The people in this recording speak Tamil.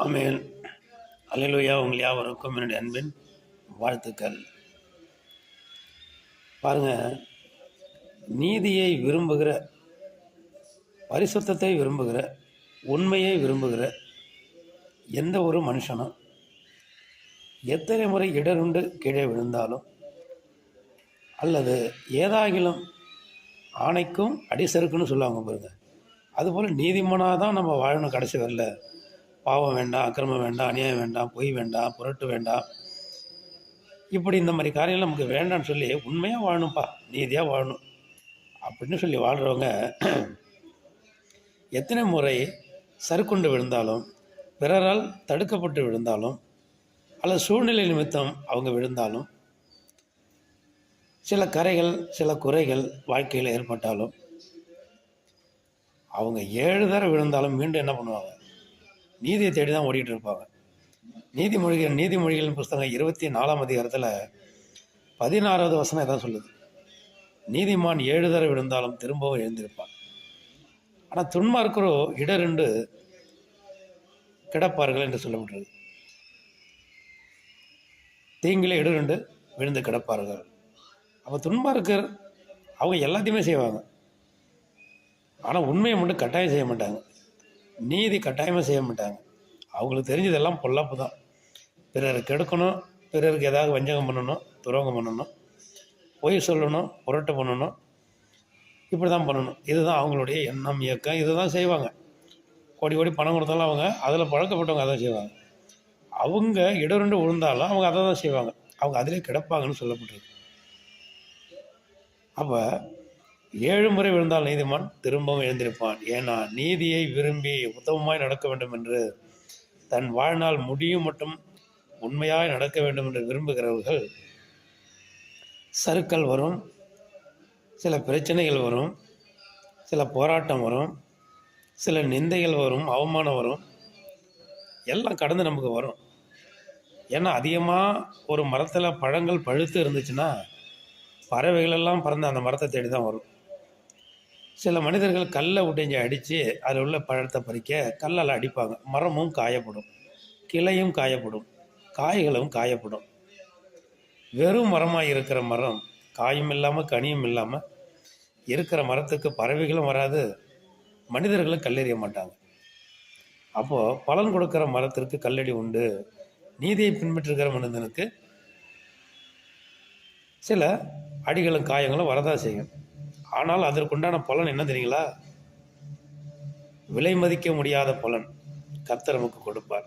ஆமென். அல்லேலூயா. உங்கள் யாவருக்கும் என்னுடைய அன்பின் வாழ்த்துக்கள். பாருங்க, நீதியை விரும்புகிற, பரிசுத்தத்தை விரும்புகிற, உண்மையை விரும்புகிற எந்த ஒரு மனுஷனும் எத்தனை முறை இடருண்டு கீழே விழுந்தாலும் அல்லது ஏதாகிலும் ஆணைக்கும் அடிசருக்குன்னு சொல்லுவாங்க பாருங்க. அதுபோல் நீதிமானாக தான் நம்ம வாழணும். கடைசி வரல பாவம் வேண்டாம், அக்கிரமம் வேண்டாம், அநியாயம் வேண்டாம், பொய் வேண்டாம், புரட்டு வேண்டாம், இப்படி இந்த மாதிரி காரியங்கள் நமக்கு வேண்டாம்னு சொல்லி உண்மையாக வாழணும்ப்பா, நீதியாக வாழணும் அப்படின்னு சொல்லி வாழ்கிறவங்க எத்தனை முறை சறுக்குண்டு விழுந்தாலும், பிறரால் தடுக்கப்பட்டு விழுந்தாலும், அல்லது சூழ்நிலை நிமித்தம் அவங்க விழுந்தாலும், சில கரைகள் சில குறைகள் வாழ்க்கையில் ஏற்பட்டாலும், அவங்க 7 தடவை விழுந்தாலும் மீண்டும் என்ன பண்ணுவாங்க? நீதியை தேடி தான் ஓடிட்டு இருப்பாங்க. நீதிமொழிகளின் புஸ்தகம் 24ஆம் அதிகாரத்தில் 16வது வசனம் எதாவது சொல்லுது. நீதிமான் 7 தடவை விழுந்தாலும் திரும்பவும் எழுந்திருப்பான். ஆனால் துன்மார்க்கரோ இடருண்டு கிடப்பார்கள் என்று சொல்லப்பட்டிருக்கு. தீங்கிலே இடருண்டு விழுந்து கிடப்பார்கள். அப்போ துன்மார்க்கர் அவங்க எல்லாத்தையுமே செய்வாங்க, ஆனால் உண்மையை மட்டும் கட்டாயம் செய்ய மாட்டாங்க. நீதி கட்டாயமாக செய்ய மாட்டாங்க. அவங்களுக்கு தெரிஞ்சதெல்லாம் பொல்லாப்பு தான். பிறருக்கு கெடுக்கணும், பிறருக்கு ஏதாவது வஞ்சகம் பண்ணணும், துரோகம் பண்ணணும், பொய் சொல்லணும், புரட்டு பண்ணணும், இப்படி தான் பண்ணணும். இதுதான் அவங்களுடைய எண்ணம், இயக்கம். இதை தான் செய்வாங்க. கோடி கோடி பணம் கொடுத்தாலும் அவங்க அதில் பழக்கப்பட்டவங்க அதை செய்வாங்க. அவங்க இடருண்டு விழுந்தாலும் அவங்க அதை தான் செய்வாங்க. அவங்க அதிலே கிடப்பாங்கன்னு சொல்லப்பட்டிருக்கு. அப்போ 7 முறை விழுந்தால் நீதிமான் திரும்பவும் எழுந்திருப்பான். ஏன்னா நீதியை விரும்பி உத்தமமாய் நடக்க வேண்டும் என்று, தன் வாழ்நாள் முடியும் மட்டும் உண்மையாய் நடக்க வேண்டும் என்று விரும்புகிறவர்கள் சறுக்கல் வரும், சில பிரச்சனைகள் வரும், சில போராட்டம் வரும், சில நிந்தைகள் வரும், அவமானம் வரும், எல்லாம் கடந்து நமக்கு வரும். ஏன்னா அதிகமாக ஒரு மரத்தில் பழங்கள் பழுத்து இருந்துச்சுன்னா பறவைகளெல்லாம் பறந்து அந்த மரத்தை தேடி தான் வரும். சில மனிதர்கள் கல்லை விட்டு அடித்து அதில் உள்ள பழத்தை பறிக்க கல்லால் அடிப்பாங்க. மரமும் காயப்படும், கிளையும் காயப்படும், காய்களும் காயப்படும். வெறும் மரமாக இருக்கிற மரம், காயும் இல்லாமல் கனியும் இல்லாமல் இருக்கிற மரத்துக்கு பறவைகளும் வராது, மனிதர்களும் கல்லெறிய மாட்டாங்க. அப்போது பலன் கொடுக்குற மரத்திற்கு கல்லடி உண்டு. நீதியை பின்பற்றுகிற மனிதனுக்கு சில அடிகளும் காயங்களும் வரதான் செய்யும். ஆனால் அதற்குண்டான பலன் என்ன தெரியுங்களா? விலை மதிக்க முடியாத பலன் கர்த்தர் நமக்கு கொடுப்பார்.